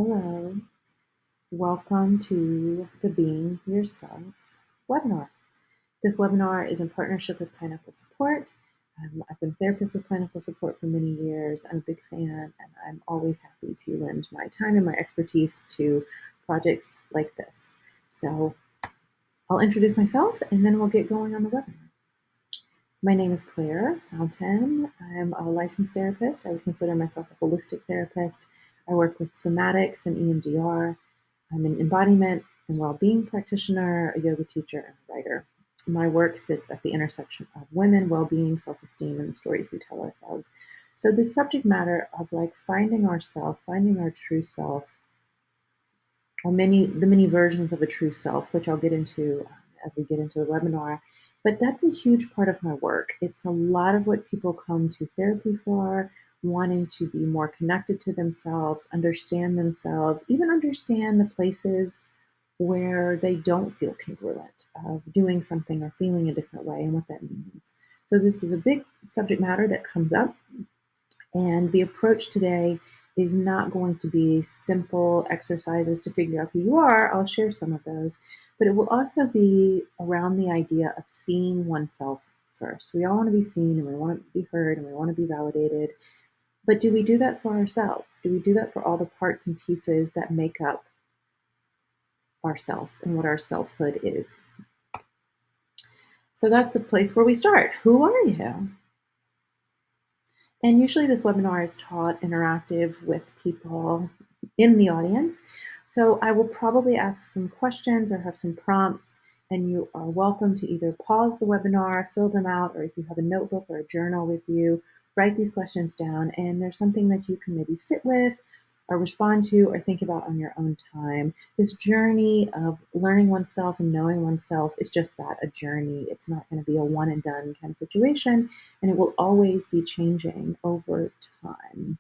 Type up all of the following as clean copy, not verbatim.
Hello, welcome to the Being Yourself webinar. This webinar is in partnership with Pineapple Support. I've been a therapist with Pineapple Support for many years. I'm a big fan, and I'm always happy to lend my time and my expertise to projects like this. So I'll introduce myself, and then we'll get going on the webinar. My name is Claire Fountain. I'm a licensed therapist. I would consider myself a holistic therapist. I work with somatics and EMDR. I'm an embodiment and well-being practitioner, a yoga teacher, and a writer. My work sits at the intersection of women, well-being, self-esteem, and the stories we tell ourselves. So this subject matter of finding ourself, finding our true self, or the many versions of a true self, which I'll get into as we get into the webinar. But that's a huge part of my work. It's a lot of what people come to therapy for, wanting to be more connected to themselves, even understand the places where they don't feel congruent of doing something or feeling a different way and what that means. So this is a big subject matter that comes up, and the approach today is not going to be simple exercises to figure out who you are. I'll share some of those, but it will also be around the idea of seeing oneself first. We all want to be seen, and we want to be heard, and we want to be validated. But do we do that for ourselves? Do we do that for all the parts and pieces that make up ourself and what our selfhood is? So that's the place where we start. Who are you? And usually this webinar is taught interactive with people in the audience. So I will probably ask some questions or have some prompts, and you are welcome to either pause the webinar, fill them out, or if you have a notebook or a journal with you, write these questions down, and there's something that you can maybe sit with or respond to or think about on your own time. This journey of learning oneself and knowing oneself is just that, a journey. It's not going to be a one and done kind of situation, and it will always be changing over time.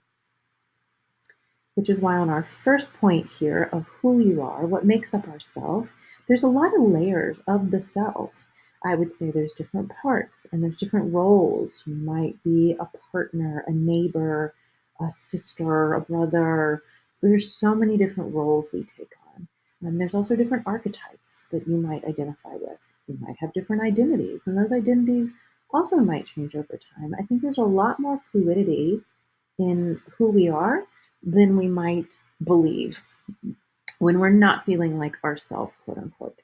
Which is why on our first point here of who you are, what makes up our self, there's a lot of layers of the self. I would say there's different parts and there's different roles. You might be a partner, a neighbor, a sister, a brother. There's so many different roles we take on. And there's also different archetypes that you might identify with. You might have different identities, and those identities also might change over time. I think there's a lot more fluidity in who we are than we might believe when we're not feeling like ourself, quote unquote.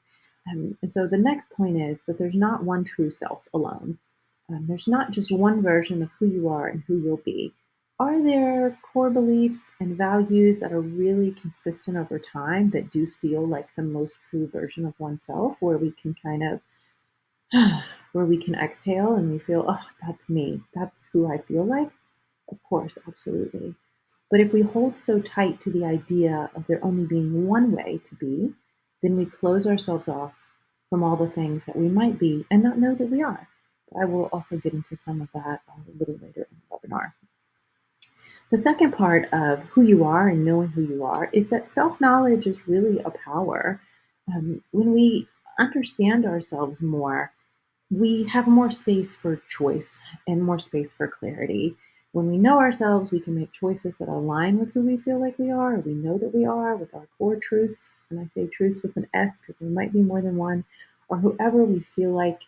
And so the next point is that there's not one true self alone. There's not just one version of who you are and who you'll be. Are there core beliefs and values that are really consistent over time that do feel like the most true version of oneself, where we can where we can exhale and we feel, oh, that's me. That's who I feel like? Of course, absolutely. But if we hold so tight to the idea of there only being one way to be, then we close ourselves off from all the things that we might be and not know that we are. I will also get into some of that a little later in the webinar. The second part of who you are and knowing who you are is that self-knowledge is really a power. When we understand ourselves more, we have more space for choice and more space for clarity. When we know ourselves, we can make choices that align with who we feel like we are, or we know that we are, with our core truths. And I say truths with an S because there might be more than one, or whoever we feel like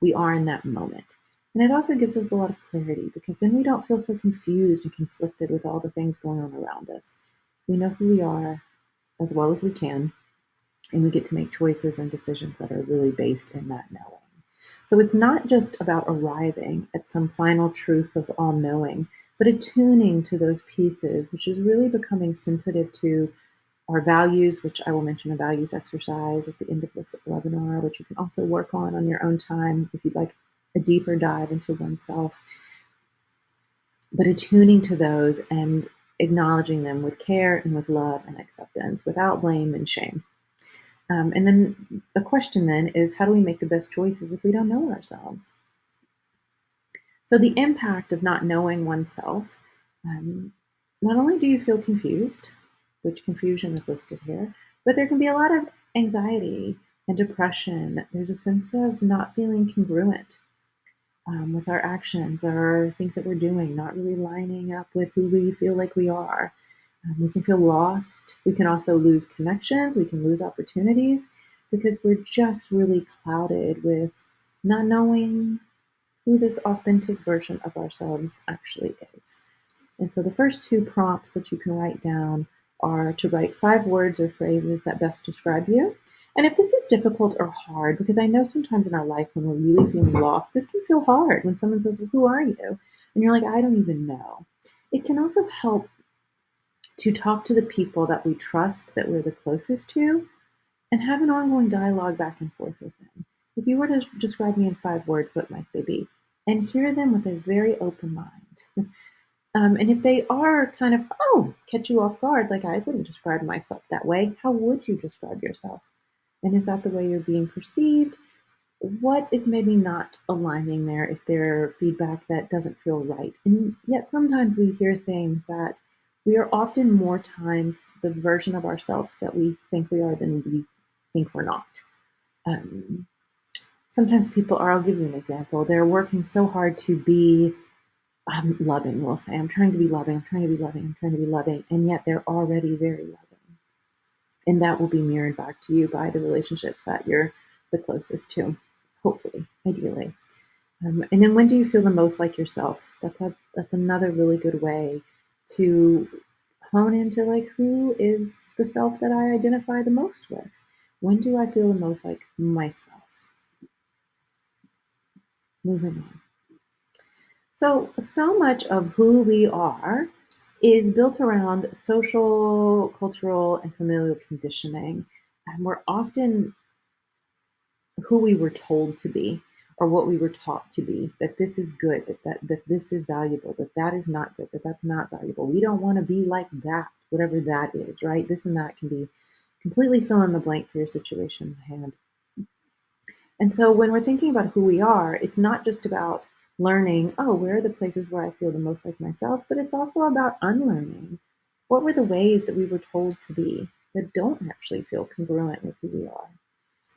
we are in that moment. And it also gives us a lot of clarity, because then we don't feel so confused and conflicted with all the things going on around us. We know who we are as well as we can, and we get to make choices and decisions that are really based in that knowing. So it's not just about arriving at some final truth of all knowing, but attuning to those pieces, which is really becoming sensitive to our values, which I will mention a values exercise at the end of this webinar, which you can also work on your own time if you'd like a deeper dive into oneself. But attuning to those and acknowledging them with care and with love and acceptance, without blame and shame. And then the question then is, how do we make the best choices if we don't know ourselves? So the impact of not knowing oneself, not only do you feel confused, which confusion is listed here, but there can be a lot of anxiety and depression. There's a sense of not feeling congruent with our actions or things that we're doing, not really lining up with who we feel like we are. We can feel lost. We can also lose connections. We can lose opportunities because we're just really clouded with not knowing who this authentic version of ourselves actually is. And so the first two prompts that you can write down are to write 5 words or phrases that best describe you. And if this is difficult or hard, because I know sometimes in our life when we're really feeling lost, this can feel hard when someone says, well, who are you? And you're like, I don't even know. It can also help to talk to the people that we trust, that we're the closest to, and have an ongoing dialogue back and forth with them. If you were to describe me in 5 words, what might they be? And hear them with a very open mind. And if they are kind of, catch you off guard, like I wouldn't describe myself that way, how would you describe yourself? And is that the way you're being perceived? What is maybe not aligning there if there feedback that doesn't feel right? And yet sometimes we hear things that we are often more times the version of ourselves that we think we are than we think we're not. Um, Sometimes people are, I'll give you an example, they're working so hard to be loving, we'll say. I'm trying to be loving, I'm trying to be loving, I'm trying to be loving, and yet they're already very loving. And that will be mirrored back to you by the relationships that you're the closest to, hopefully, ideally. And then when do you feel the most like yourself? That's another really good way to hone into like who is the self that I identify the most with. When do I feel the most like myself? Moving on. So much of who we are is built around social, cultural, and familial conditioning. And we're often who we were told to be or what we were taught to be, that this is good, that this is valuable, that that is not good, that that's not valuable. We don't want to be like that, whatever that is, right? This and that can be completely fill in the blank for your situation at hand. And so when we're thinking about who we are, it's not just about learning, where are the places where I feel the most like myself, but it's also about unlearning. What were the ways that we were told to be that don't actually feel congruent with who we are?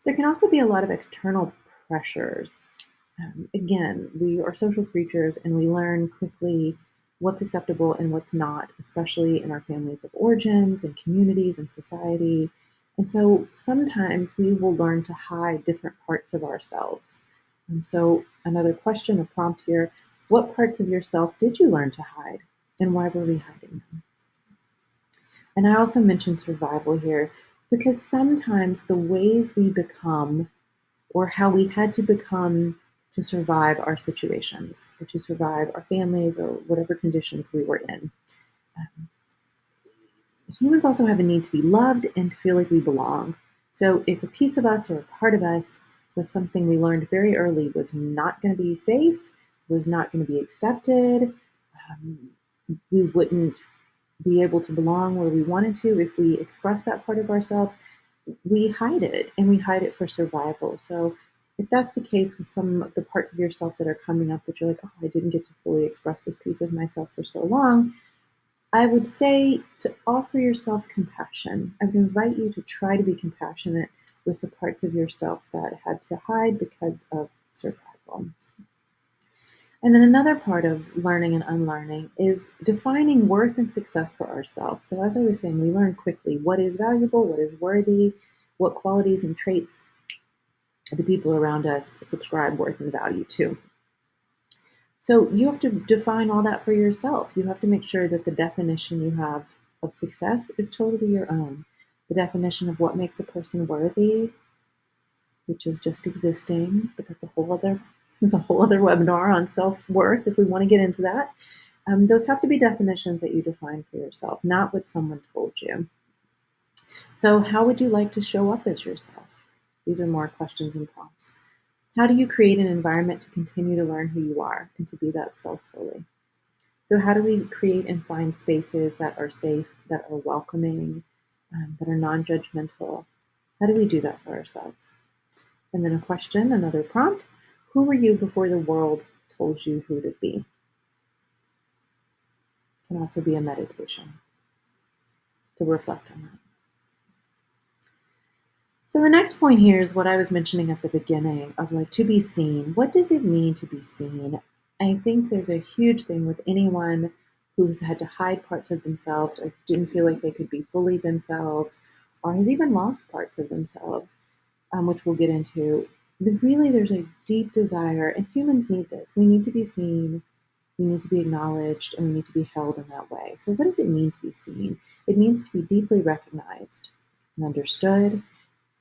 There can also be a lot of external pressures. Again, we are social creatures and we learn quickly what's acceptable and what's not, especially in our families of origins and communities and society. And so sometimes we will learn to hide different parts of ourselves. And so, another question, a prompt here, what parts of yourself did you learn to hide and why were we hiding them? And I also mentioned survival here because sometimes the ways we become or how we had to become to survive our situations or to survive our families or whatever conditions we were in. Um, Humans also have a need to be loved and to feel like we belong. So if a piece of us or a part of us was something we learned very early was not going to be safe, was not going to be accepted, um, we wouldn't be able to belong where we wanted to if we express that part of ourselves, we hide it and we hide it for survival. So if that's the case with some of the parts of yourself that are coming up that you're like, I didn't get to fully express this piece of myself for so long, I would say to offer yourself compassion. I would invite you to try to be compassionate with the parts of yourself that had to hide because of survival. And then another part of learning and unlearning is defining worth and success for ourselves. So, as I was saying, we learn quickly what is valuable, what is worthy, what qualities and traits the people around us subscribe worth and value to. So, you have to define all that for yourself. You have to make sure that the definition you have of success is totally your own. The definition of what makes a person worthy, which is just existing, but that's a whole other webinar on self-worth if we want to get into that. Those have to be definitions that you define for yourself, not what someone told you. So how would you like to show up as yourself? These are more questions and prompts. How do you create an environment to continue to learn who you are and to be that self fully? So how do we create and find spaces that are safe, that are welcoming, that are non-judgmental? How do we do that for ourselves? And then a question, another prompt. Who were you before the world told you who to be? It can also be a meditation to reflect on that. So the next point here is what I was mentioning at the beginning of like to be seen. What does it mean to be seen? I think there's a huge thing with anyone who has had to hide parts of themselves or didn't feel like they could be fully themselves or has even lost parts of themselves, which we'll get into. Really, there's a deep desire, and humans need this. We need to be seen, we need to be acknowledged, and we need to be held in that way. So, what does it mean to be seen? It means to be deeply recognized and understood,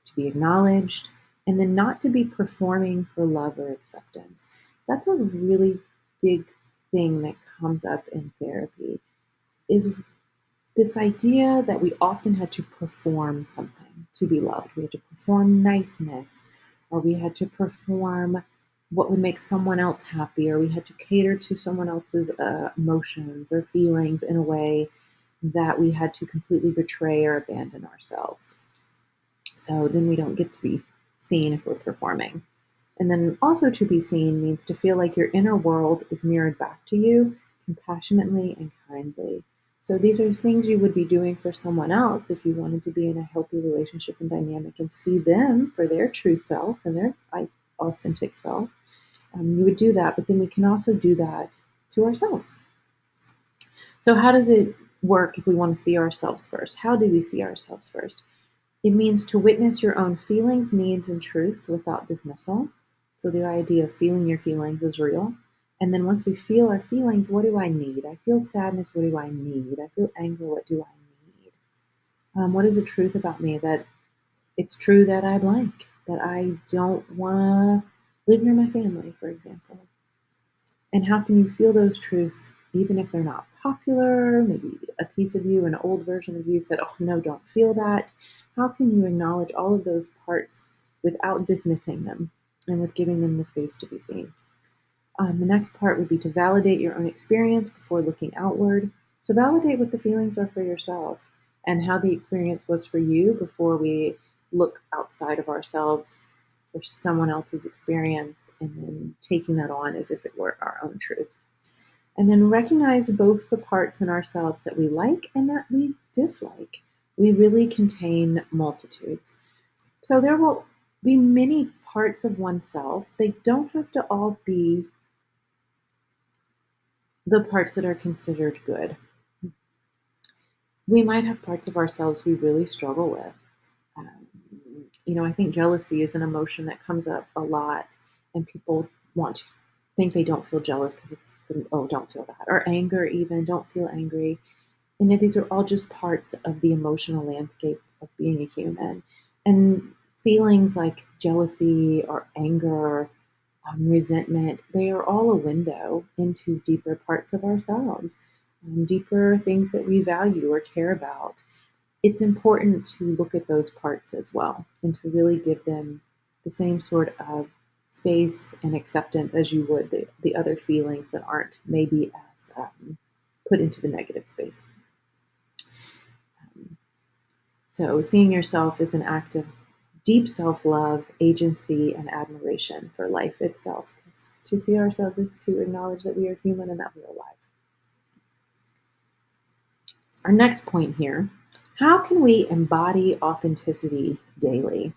to be acknowledged, and then not to be performing for love or acceptance. That's a really big thing that comes up in therapy is this idea that we often had to perform something to be loved. We had to perform niceness, or we had to perform what would make someone else happy, or we had to cater to someone else's emotions or feelings in a way that we had to completely betray or abandon ourselves. So then we don't get to be seen if we're performing. And then also to be seen means to feel like your inner world is mirrored back to you compassionately and kindly. So these are things you would be doing for someone else if you wanted to be in a healthy relationship and dynamic and see them for their true self and their authentic self. You would do that, but then we can also do that to ourselves. So how does it work if we want to see ourselves first? How do we see ourselves first? It means to witness your own feelings, needs, and truths without dismissal. So the idea of feeling your feelings is real. And then once we feel our feelings, what do I need? I feel sadness, what do I need? I feel anger, what do I need? What is the truth about me? That it's true that I blank, that I don't want to live near my family, for example. And how can you feel those truths even if they're not popular? Maybe a piece of you, an old version of you said, oh, no, don't feel that. How can you acknowledge all of those parts without dismissing them and with giving them the space to be seen? The next part would be to validate your own experience before looking outward. So validate what the feelings are for yourself and how the experience was for you before we look outside of ourselves for someone else's experience and then taking that on as if it were our own truth. And then recognize both the parts in ourselves that we like and that we dislike. We really contain multitudes. So there will be many parts of oneself. They don't have to all be the parts that are considered good. We might have parts of ourselves we really struggle with. I think jealousy is an emotion that comes up a lot, and people want to think they don't feel jealous because it's, oh, don't feel that. Or anger, even, don't feel angry. And these are all just parts of the emotional landscape of being a human. And feelings like jealousy or anger, resentment, they are all a window into deeper parts of ourselves, deeper things that we value or care about. It's important to look at those parts as well and to really give them the same sort of space and acceptance as you would the other feelings that aren't maybe as put into the negative space. So seeing yourself is an act of deep self-love, agency, and admiration for life itself. Because to see ourselves is to acknowledge that we are human and that we are alive. Our next point here, how can we embody authenticity daily?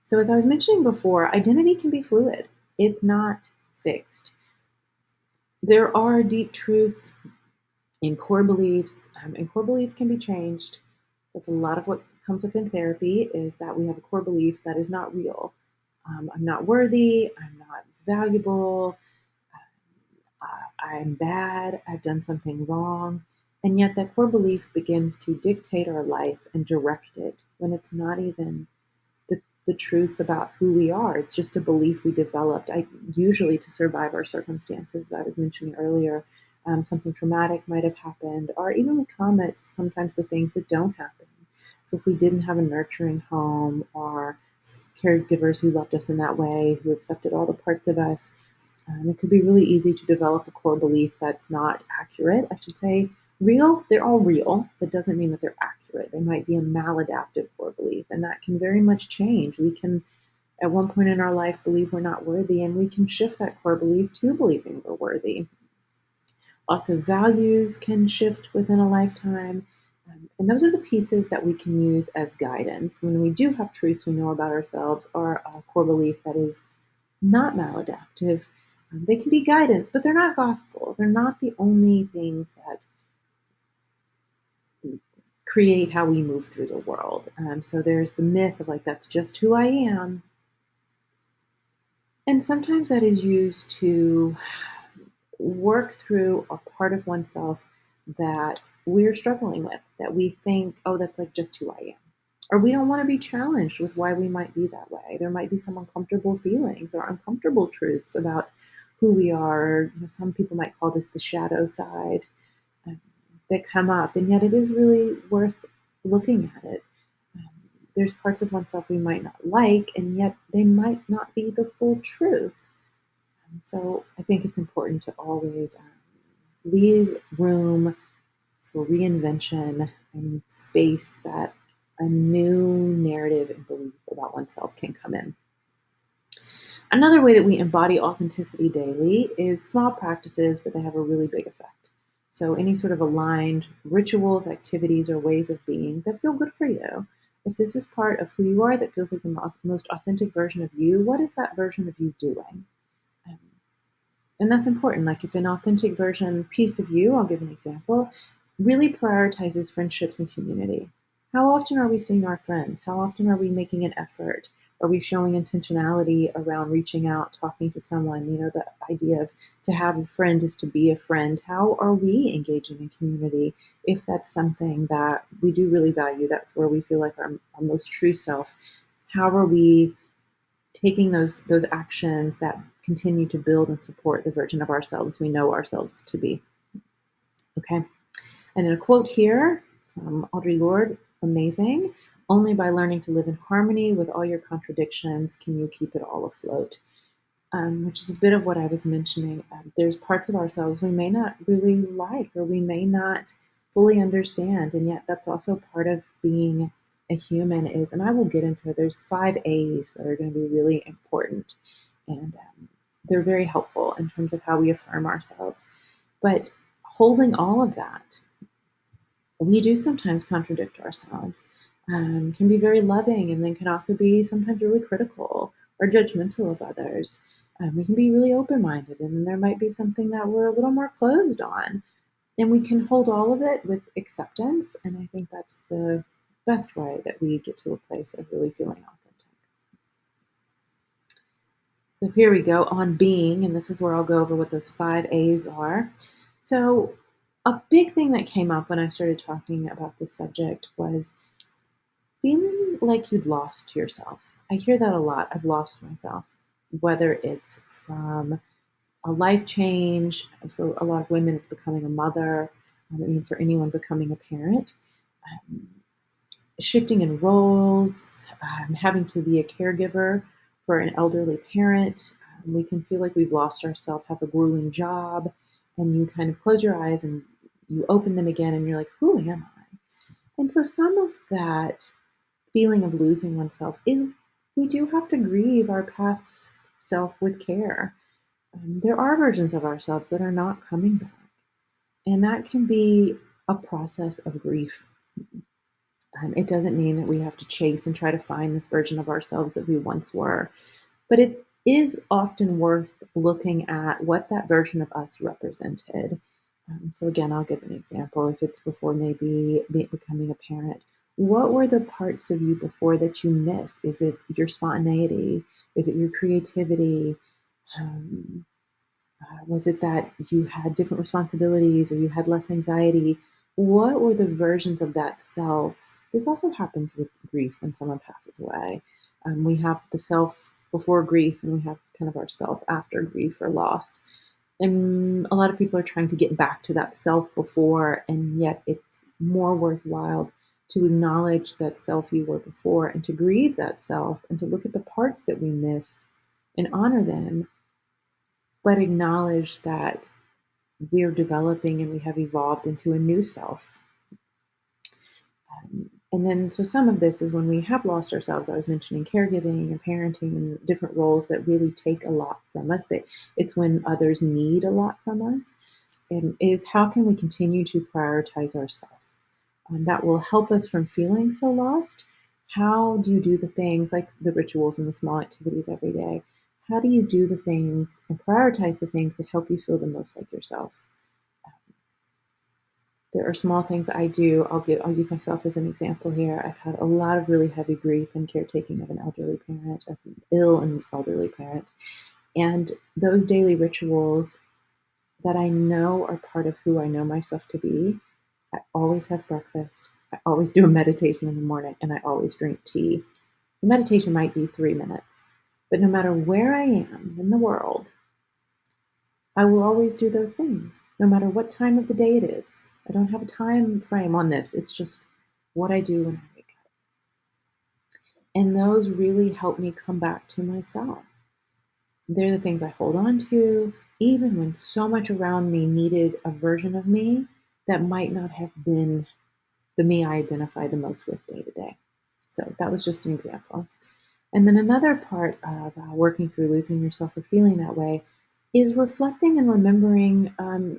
So as I was mentioning before, identity can be fluid. It's not fixed. There are deep truths in core beliefs, and core beliefs can be changed. That's a lot of what comes up in therapy is that we have a core belief that is not real. I'm not worthy. I'm not valuable. I'm bad. I've done something wrong. And yet that core belief begins to dictate our life and direct it when it's not even the truth about who we are. It's just a belief we developed, usually to survive our circumstances that I was mentioning earlier. Something traumatic might have happened, or even with trauma, it's sometimes the things that don't happen. So if we didn't have a nurturing home or caregivers who loved us in that way, who accepted all the parts of us, it could be really easy to develop a core belief that's not accurate. I should say real. They're all real, but doesn't mean that they're accurate. They might be a maladaptive core belief, and that can very much change. We can, at one point in our life, believe we're not worthy, and we can shift that core belief to believing we're worthy. Also, values can shift within a lifetime. And those are the pieces that we can use as guidance when we do have truths we know about ourselves or a core belief that is not maladaptive. They can be guidance, but they're not gospel. They're not the only things that create how we move through the world. So there's the myth of like, that's just who I am. And sometimes that is used to work through a part of oneself that we're struggling with, that we think, oh, that's like just who I am. Or we don't want to be challenged with why we might be that way. There might be some uncomfortable feelings or uncomfortable truths about who we are. Some people might call this the shadow side um, that come up, and yet it is really worth looking at it. Um, there's parts of oneself we might not like, and yet they might not be the full truth. So I think it's important to always leave room for reinvention and space that a new narrative and belief about oneself can come in. Another way that we embody authenticity daily is small practices, but they have a really big effect. So, any sort of aligned rituals, activities, or ways of being that feel good for you. If this is part of who you are that feels like the most authentic version of you, what is that version of you doing? Um, and that's important. Like if an authentic version piece of you, I'll give an example, really prioritizes friendships and community. How often are we seeing our friends? How often are we making an effort? Are we showing intentionality around reaching out, talking to someone? The idea of to have a friend is to be a friend. How are we engaging in community? If that's something that we do really value, that's where we feel like our most true self. How are we taking those actions that continue to build and support the version of ourselves we know ourselves to be? Okay. And then a quote here from Audre Lorde, amazing. Only by learning to live in harmony with all your contradictions can you keep it all afloat. Which is a bit of what I was mentioning. There's parts of ourselves we may not really like or we may not fully understand. And yet that's also part of being a human is, and I will get into, there's 5 A's that are going to be really important. And they're very helpful in terms of how we affirm ourselves. But holding all of that, we do sometimes contradict ourselves, can be very loving, and then can also be sometimes really critical or judgmental of others. We can be really open minded, and then there might be something that we're a little more closed on. And we can hold all of it with acceptance. And I think that's the best way that we get to a place of really feeling authentic. So here we go on being, and this is where I'll go over what those 5 A's are. So a big thing that came up when I started talking about this subject was feeling like you'd lost yourself. I hear that a lot. I've lost myself, whether it's from a life change. For a lot of women, it's becoming a mother. For anyone becoming a parent, um, shifting in roles, having to be a caregiver for an elderly parent. We can feel like we've lost ourselves, have a grueling job, and you kind of close your eyes and you open them again and you're like, who am I? And so some of that feeling of losing oneself is we do have to grieve our past self with care. There are versions of ourselves that are not coming back, and that can be a process of grief. It doesn't mean that we have to chase and try to find this version of ourselves that we once were, but it is often worth looking at what that version of us represented. So again, I'll give an example. If it's before maybe becoming a parent, what were the parts of you before that you miss? Is it your spontaneity? Is it your creativity? Um, was it that you had different responsibilities or you had less anxiety? What were the versions of that self? This also happens with grief when someone passes away. We have the self before grief and we have kind of our self after grief or loss. And a lot of people are trying to get back to that self before, and yet it's more worthwhile to acknowledge that self you were before and to grieve that self and to look at the parts that we miss and honor them, but acknowledge that we're developing and we have evolved into a new self. And then, so some of this is when we have lost ourselves. I was mentioning caregiving and parenting and different roles that really take a lot from us. That it's when others need a lot from us. And is how can we continue to prioritize ourselves? That will help us from feeling so lost. How do you do the things like the rituals and the small activities every day? How do you do the things and prioritize the things that help you feel the most like yourself? There are small things I do. I'll use myself as an example here. I've had a lot of really heavy grief and caretaking of an elderly parent, of an ill and elderly parent. And those daily rituals that I know are part of who I know myself to be. I always have breakfast. I always do a meditation in the morning, and I always drink tea. The meditation might be 3 minutes, but no matter where I am in the world, I will always do those things, no matter what time of the day it is. I don't have a time frame on this. It's just what I do when I wake up. And those really help me come back to myself. They're the things I hold on to, even when so much around me needed a version of me that might not have been the me I identify the most with day to day. So that was just an example. And then another part of working through losing yourself or feeling that way is reflecting and remembering,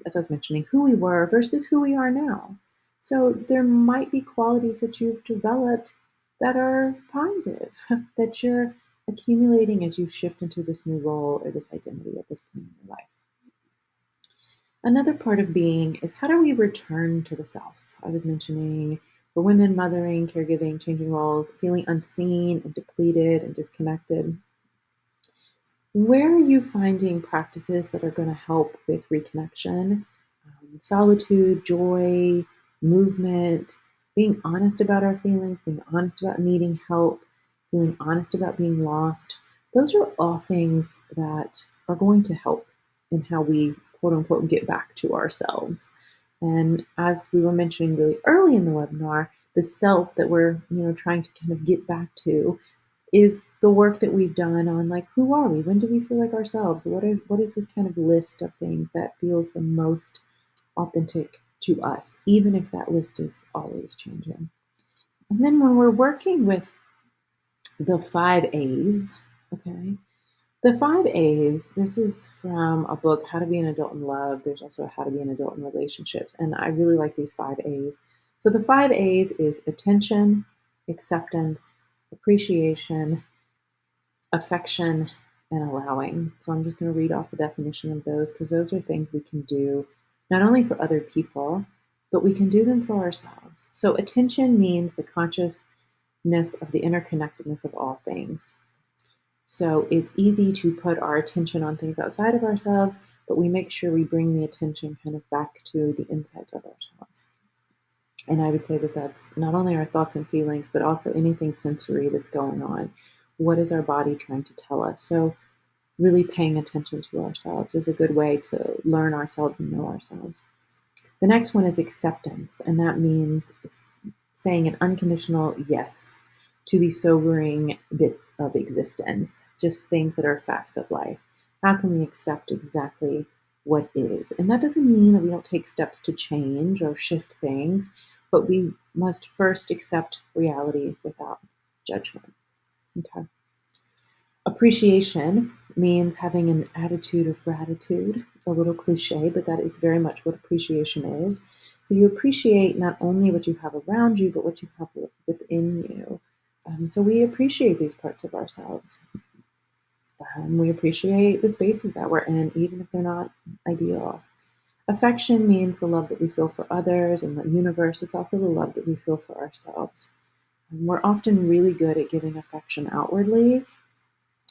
as I was mentioning, who we were versus who we are now. So there might be qualities that you've developed that are positive, that you're accumulating as you shift into this new role or this identity at this point in your life. Another part of being is how do we return to the self? I was mentioning for women, mothering, caregiving, changing roles, feeling unseen and depleted and disconnected. Where are you finding practices that are going to help with reconnection, solitude, joy, movement, being honest about our feelings, being honest about needing help, feeling honest about being lost? Those are all things that are going to help in how we, quote unquote, get back to ourselves. And as we were mentioning really early in the webinar, the self that we're trying to kind of get back to is the work that we've done on, like, who are we? When do we feel like ourselves? What is this kind of list of things that feels the most authentic to us, even if that list is always changing? And then when we're working with the 5 A's, okay, the 5 A's, this is from a book, How to Be an Adult in Love. There's also How to Be an Adult in Relationships. And I really like these 5 A's. So the 5 A's is attention, acceptance, appreciation, affection, and allowing. So I'm just going to read off the definition of those because those are things we can do not only for other people, but we can do them for ourselves. So attention means the consciousness of the interconnectedness of all things. So it's easy to put our attention on things outside of ourselves, but we make sure we bring the attention kind of back to the insides of ourselves. And I would say that that's not only our thoughts and feelings, but also anything sensory that's going on. What is our body trying to tell us? So really paying attention to ourselves is a good way to learn ourselves and know ourselves. The next one is acceptance, and that means saying an unconditional yes to these sobering bits of existence, just things that are facts of life. How can we accept exactly what is? And that doesn't mean that we don't take steps to change or shift things, but we must first accept reality without judgment. Okay. Appreciation means having an attitude of gratitude, a little cliche, but that is very much what appreciation is. So you appreciate not only what you have around you, but what you have within you. So we appreciate these parts of ourselves. We appreciate the spaces that we're in, even if they're not ideal. Affection means the love that we feel for others and the universe. It's also the love that we feel for ourselves. We're often really good at giving affection outwardly.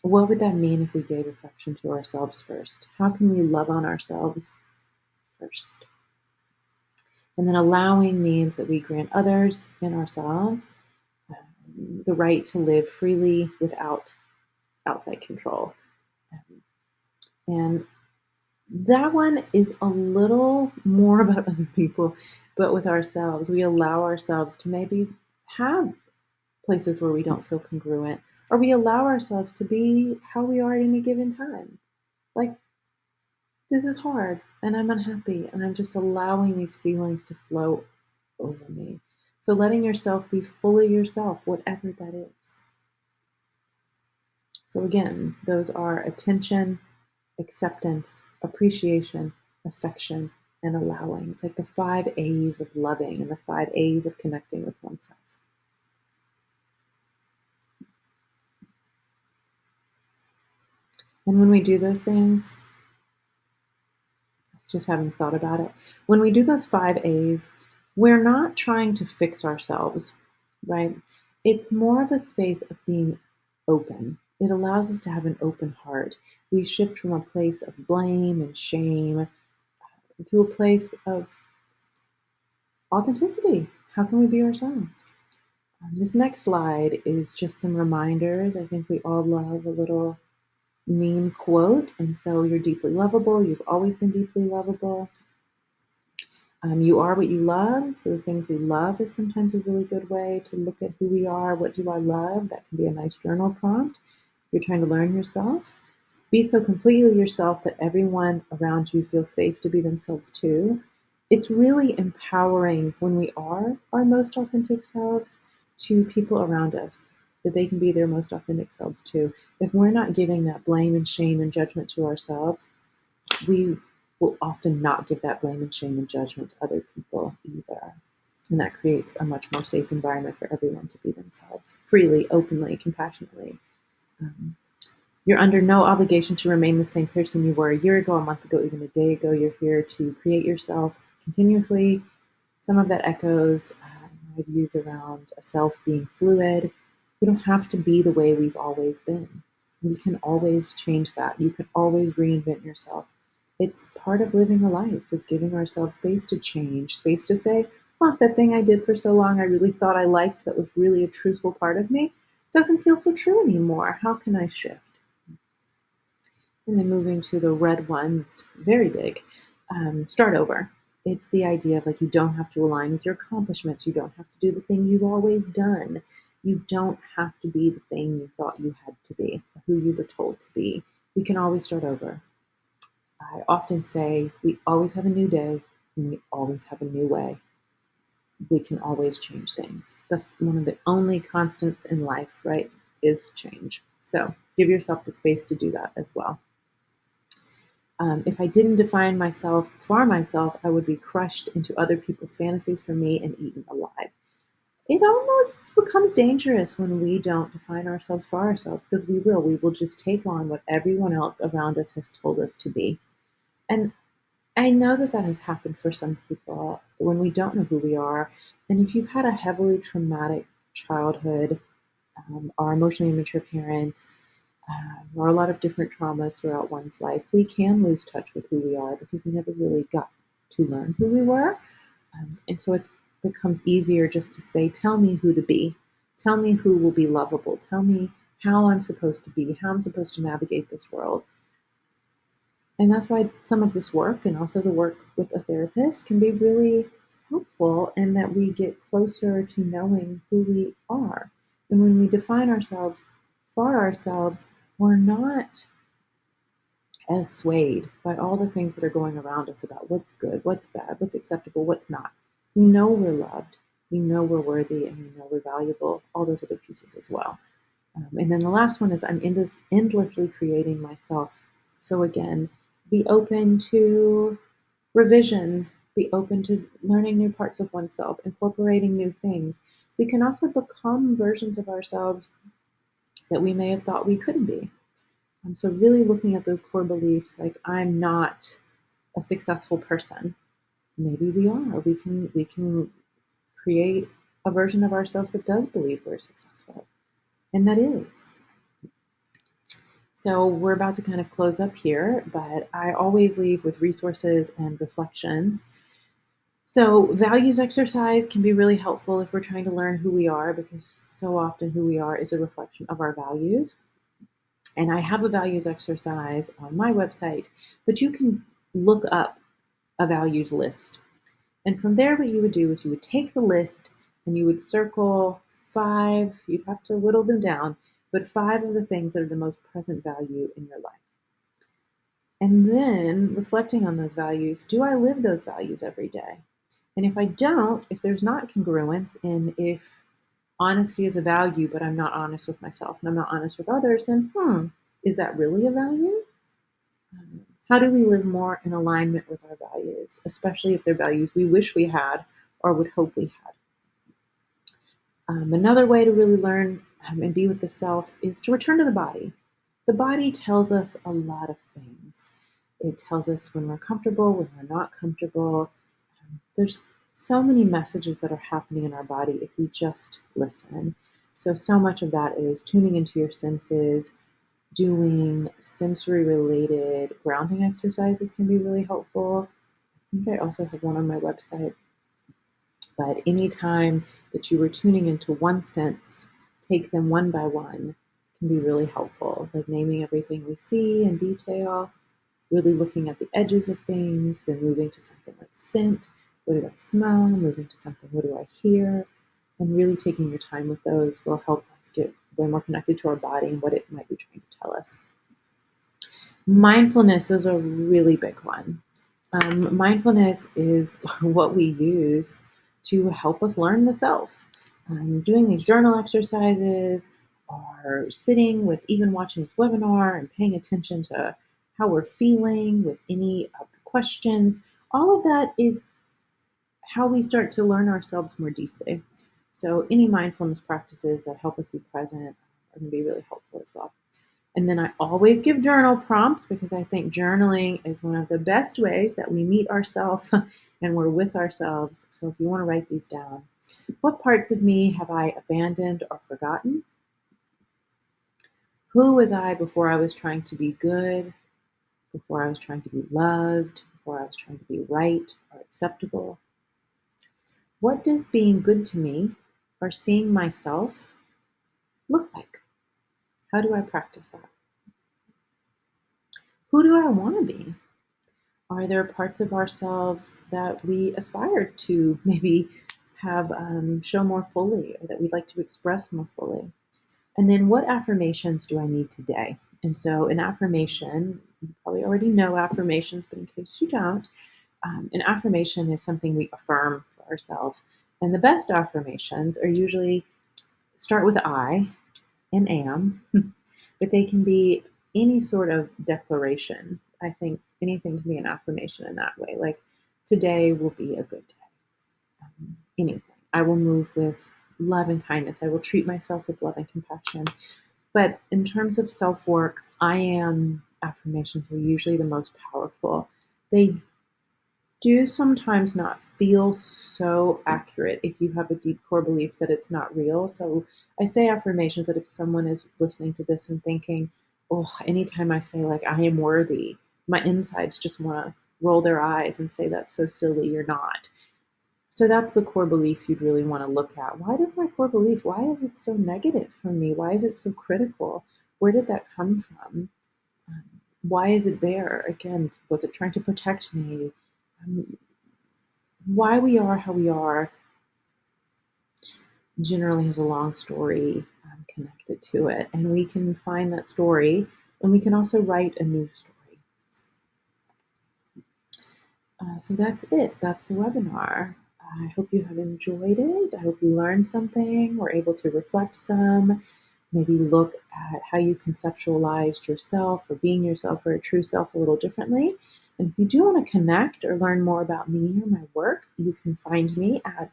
What would that mean if we gave affection to ourselves first? How can we love on ourselves first? And then allowing means that we grant others and ourselves the right to live freely without outside control. And that one is a little more about other people, but with ourselves. We allow ourselves to maybe have places where we don't feel congruent, or we allow ourselves to be how we are at any given time. Like, this is hard and I'm unhappy and I'm just allowing these feelings to flow over me. So letting yourself be fully yourself, whatever that is. So again, those are attention, acceptance, appreciation, affection, and allowing. It's like the 5 A's of loving and the 5 A's of connecting with oneself. And when we do those things, just having thought about it, when we do those 5 A's, We're not trying to fix ourselves, right? It's more of a space of being open. It allows us to have an open heart. We shift from a place of blame and shame to a place of authenticity. How can we be ourselves? This next slide is just some reminders. I think we all love a little meme quote. And so you're deeply lovable. You've always been deeply lovable. You are what you love. So the things we love is sometimes a really good way to look at who we are. What do I love? That can be a nice journal prompt. If you're trying to learn yourself, be so completely yourself that everyone around you feels safe to be themselves too. It's really empowering when we are our most authentic selves to people around us, that they can be their most authentic selves too. If we're not giving that blame and shame and judgment to ourselves, we will often not give that blame and shame and judgment to other people either. And that creates a much more safe environment for everyone to be themselves freely, openly, compassionately. Um, you're under no obligation to remain the same person you were a year ago, a month ago, even a day ago. You're here to create yourself continuously. Some of that echoes my views around a self being fluid. We don't have to be the way we've always been. We can always change that. You can always reinvent yourself. It's part of living a life, is giving ourselves space to change, space to say, oh, that thing I did for so long I really thought I liked, that was really a truthful part of me, doesn't feel so true anymore. How can I shift? And then moving to the red one, it's very big. Start over. It's the idea of like you don't have to align with your accomplishments. You don't have to do the thing you've always done. You don't have to be the thing you thought you had to be, who you were told to be. We can always start over. I often say we always have a new day and we always have a new way. We can always change things. That's one of the only constants in life, right? Is change. So give yourself the space to do that as well. If I didn't define myself for myself, I would be crushed into other people's fantasies for me and eaten alive. It almost becomes dangerous when we don't define ourselves for ourselves, because we will. We will just take on what everyone else around us has told us to be. And I know that that has happened for some people when we don't know who we are. And if you've had a heavily traumatic childhood, or emotionally immature parents, or a lot of different traumas throughout one's life, we can lose touch with who we are because we never really got to learn who we were. And so it becomes easier just to say, tell me who to be. Tell me who will be lovable. Tell me how I'm supposed to be, how I'm supposed to navigate this world. And that's why some of this work and also the work with a therapist can be really helpful in that we get closer to knowing who we are. And when we define ourselves for ourselves, we're not as swayed by all the things that are going around us about what's good, what's bad, what's acceptable, what's not. We know we're loved, we know we're worthy, and we know we're valuable, all those other pieces as well. And then the last one is I'm endlessly creating myself. So again, be open to revision, be open to learning new parts of oneself, incorporating new things. We can also become versions of ourselves that we may have thought we couldn't be. So really looking at those core beliefs, like I'm not a successful person. Maybe we are. We can create a version of ourselves that does believe we're successful, and that is. So we're about to kind of close up here, but I always leave with resources and reflections. So values exercise can be really helpful if we're trying to learn who we are, because so often who we are is a reflection of our values. And I have a values exercise on my website, but you can look up a values list. And from there, what you would do is you would take the list and you would circle 5, you'd have to whittle them down, but 5 of the things that are the most present value in your life. And then reflecting on those values, do I live those values every day? And if I don't, if there's not congruence, and if honesty is a value, but I'm not honest with myself and I'm not honest with others, then is that really a value? How do we live more in alignment with our values, especially if they're values we wish we had or would hope we had? Another way to really learn and be with the self is to return to the body. The body tells us a lot of things. It tells us when we're comfortable, when we're not comfortable. There's so many messages that are happening in our body if we just listen. So much of that is tuning into your senses, doing sensory related grounding exercises can be really helpful. I think I also have one on my website. But anytime that you are tuning into one sense, take them one by one can be really helpful. Like naming everything we see in detail, really looking at the edges of things, then moving to something like scent. What do I smell? Moving to something, what do I hear? And really taking your time with those will help us get way more connected to our body and what it might be trying to tell us. Mindfulness is a really big one. Mindfulness is what we use to help us learn the self. Doing these journal exercises or sitting with even watching this webinar and paying attention to how we're feeling with any of the questions, all of that is how we start to learn ourselves more deeply. So any mindfulness practices that help us be present are going to be really helpful as well. And then I always give journal prompts because I think journaling is one of the best ways that we meet ourselves and we're with ourselves. So if you want to write these down, what parts of me have I abandoned or forgotten? Who was I before I was trying to be good, before I was trying to be loved, before I was trying to be right or acceptable? What does being good to me or seeing myself look like? How do I practice that? Who do I want to be? Are there parts of ourselves that we aspire to maybe have show more fully or that we'd like to express more fully? And then what affirmations do I need today? And so an affirmation, you probably already know affirmations, but in case you don't, an affirmation is something we affirm for ourselves. And the best affirmations are usually start with I and am, but they can be any sort of declaration. I think anything can be an affirmation in that way. Like, today will be a good day. Anything. I will move with love and kindness. I will treat myself with love and compassion. But in terms of self work, I am affirmations are usually the most powerful. They do sometimes not feel so accurate if you have a deep core belief that it's not real. So I say affirmations, but if someone is listening to this and thinking, oh, anytime I say like I am worthy, my insides just want to roll their eyes and say that's so silly, you're not. So that's the core belief you'd really want to look at. Why does my core belief, why is it so negative for me? Why is it so critical? Where did that come from? Um, why is it there? Again, was it trying to protect me? Um, why we are how we are generally has a long story connected to it. And we can find that story and we can also write a new story. So that's it. That's the webinar. I hope you have enjoyed it. I hope you learned something, were able to reflect some, maybe look at how you conceptualized yourself or being yourself or a true self a little differently. And if you do want to connect or learn more about me or my work, you can find me at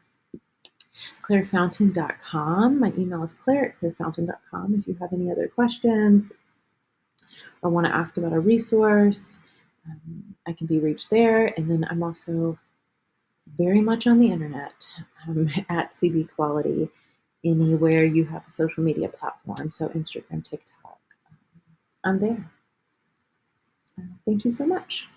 clairefountain.com. My email is claire@clairefountain.com. If you have any other questions or want to ask about a resource, I can be reached there. And then I'm also very much on the internet at CB Quality, anywhere you have a social media platform. So Instagram, TikTok, I'm there. Thank you so much.